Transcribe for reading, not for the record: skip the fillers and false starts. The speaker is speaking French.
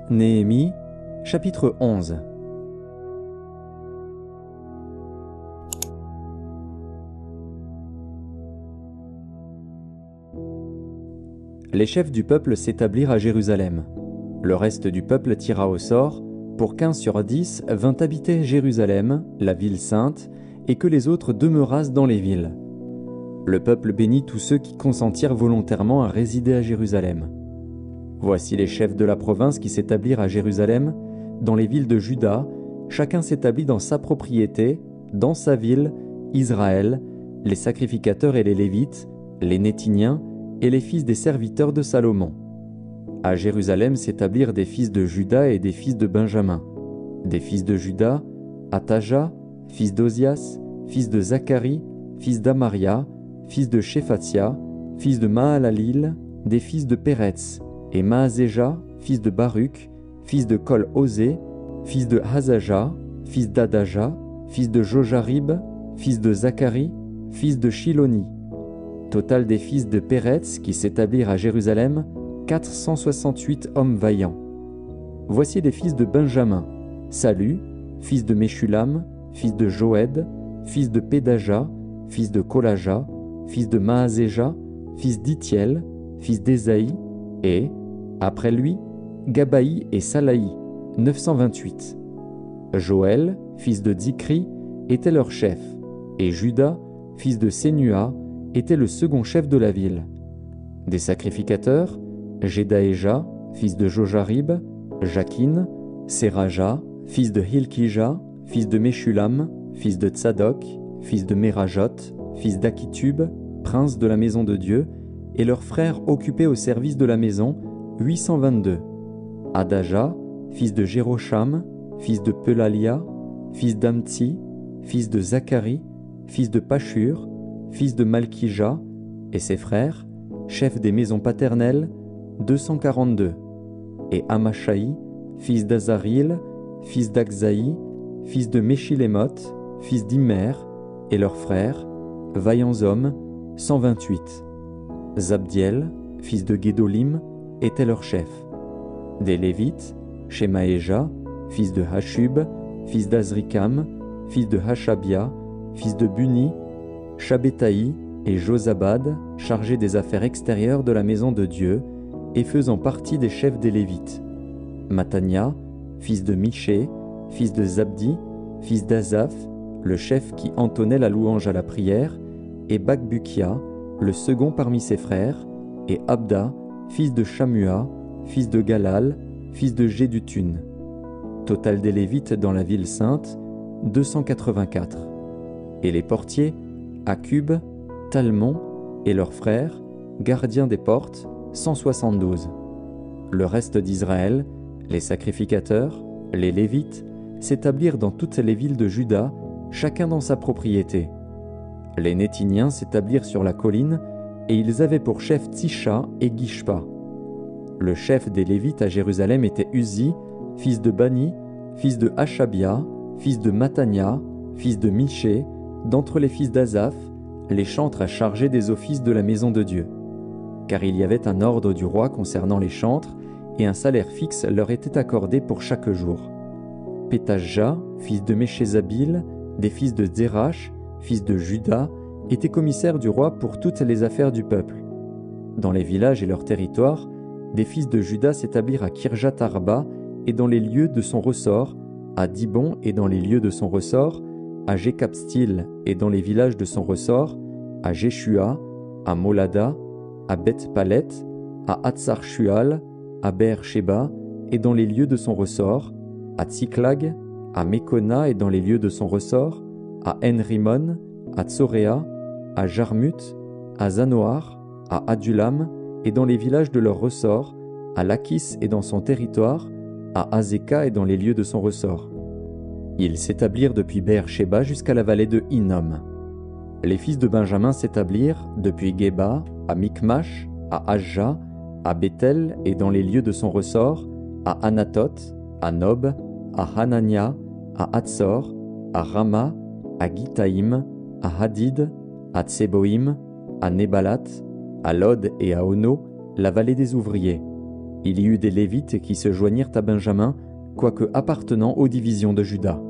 Néhémie, chapitre 11. Les chefs du peuple s'établirent à Jérusalem. Le reste du peuple tira au sort. Pour 15 sur 10 vint habiter Jérusalem, la ville sainte, et que les autres demeurassent dans les villes. Le peuple bénit tous ceux qui consentirent volontairement à résider à Jérusalem. Voici les chefs de la province qui s'établirent à Jérusalem, dans les villes de Juda, chacun s'établit dans sa propriété, dans sa ville, Israël, les sacrificateurs et les Lévites, les Néthiniens et les fils des serviteurs de Salomon. À Jérusalem s'établirent des fils de Juda et des fils de Benjamin. Des fils de Juda, Ataja, fils d'Ozias, fils de Zacharie, fils d'Amaria, fils de Shéphatia, fils de Mahalalil, des fils de Péretz, et Maazéja, fils de Baruch, fils de Kol-Osé, fils de Hazaja, fils d'Adaja, fils de Jojarib, fils de Zacharie, fils de Shiloni. Total des fils de Péretz qui s'établirent à Jérusalem, 468 hommes vaillants. Voici les fils de Benjamin: Salu, fils de Meshulam, fils de Joed, fils de Pédaja, fils de Kolaja, fils de Maazéja, fils d'Itiel, fils d'Ésaïe, et, après lui, Gabaï et Salaï, 928. Joël, fils de Zikri, était leur chef, et Juda, fils de Sénua, était le second chef de la ville. Des sacrificateurs, Jedaéja, fils de Jojarib, Jakin, Seraja, fils de Hilkija, fils de Meshulam, fils de Tsadok, fils de Merajot, fils d'Akitub, prince de la maison de Dieu, et leurs frères occupés au service de la maison, 822. Adaja, fils de Jérocham, fils de Pelalia, fils d'Amtsi, fils de Zacharie, fils de Pashur, fils de Malkija, et ses frères, chefs des maisons paternelles, 242. Et Amashaï, fils d'Azaril, fils d'Akzaï, fils de Meshilémoth, fils d'Immer, et leurs frères, vaillants hommes, 128. Zabdiel, fils de Guédolim, était leur chef. Des Lévites, Shemaéja, fils de Hashub, fils d'Azrikam, fils de Hashabia, fils de Buni, Shabbétaï et Josabad, chargés des affaires extérieures de la maison de Dieu, et faisant partie des chefs des Lévites. Matania, fils de Miché, fils de Zabdi, fils d'Azaph, le chef qui entonnait la louange à la prière, et Bakbukia, le second parmi ses frères, et Abda, fils de Shamua, fils de Galal, fils de Jédutun. Total des Lévites dans la ville sainte, 284. Et les portiers, Akub, Talmon et leurs frères, gardiens des portes, 172. Le reste d'Israël, les sacrificateurs, les Lévites, s'établirent dans toutes les villes de Juda, chacun dans sa propriété. Les Néthiniens s'établirent sur la colline, et ils avaient pour chef Tisha et Gishpa. Le chef des Lévites à Jérusalem était Uzi, fils de Bani, fils de Hashabia, fils de Matania, fils de Miché, d'entre les fils d'Azaph, les chantres chargés des offices de la maison de Dieu. Car il y avait un ordre du roi concernant les chantres, et un salaire fixe leur était accordé pour chaque jour. Pétajah, fils de Méchézabil, des fils de Zérach, fils de Juda, était commissaire du roi pour toutes les affaires du peuple. Dans les villages et leurs territoires, des fils de Juda s'établirent à Kirjat Arba et dans les lieux de son ressort, à Dibon et dans les lieux de son ressort, à Jékapstil et dans les villages de son ressort, à Jéshua, à Molada, à Beth-Palet, à Hatsar-Shual, à Beer-Sheba et dans les lieux de son ressort, à Tsiklag, à Mekona et dans les lieux de son ressort, à En-Rimon, à Tsoréa, à Jarmut, à Zanoar, à Adulam et dans les villages de leur ressort, à Lachis et dans son territoire, à Azeka et dans les lieux de son ressort. Ils s'établirent depuis Beer-Sheba jusqu'à la vallée de Hinnom. Les fils de Benjamin s'établirent depuis Geba, à Mikmash, à Ajja, à Bethel et dans les lieux de son ressort, à Anatot, à Nob, à Hanania, à Hatzor, à Rama, à Gitaïm, à Hadid, à Tseboïm, à Nébalat, à Lod et à Ono, la vallée des ouvriers. Il y eut des Lévites qui se joignirent à Benjamin, quoique appartenant aux divisions de Juda.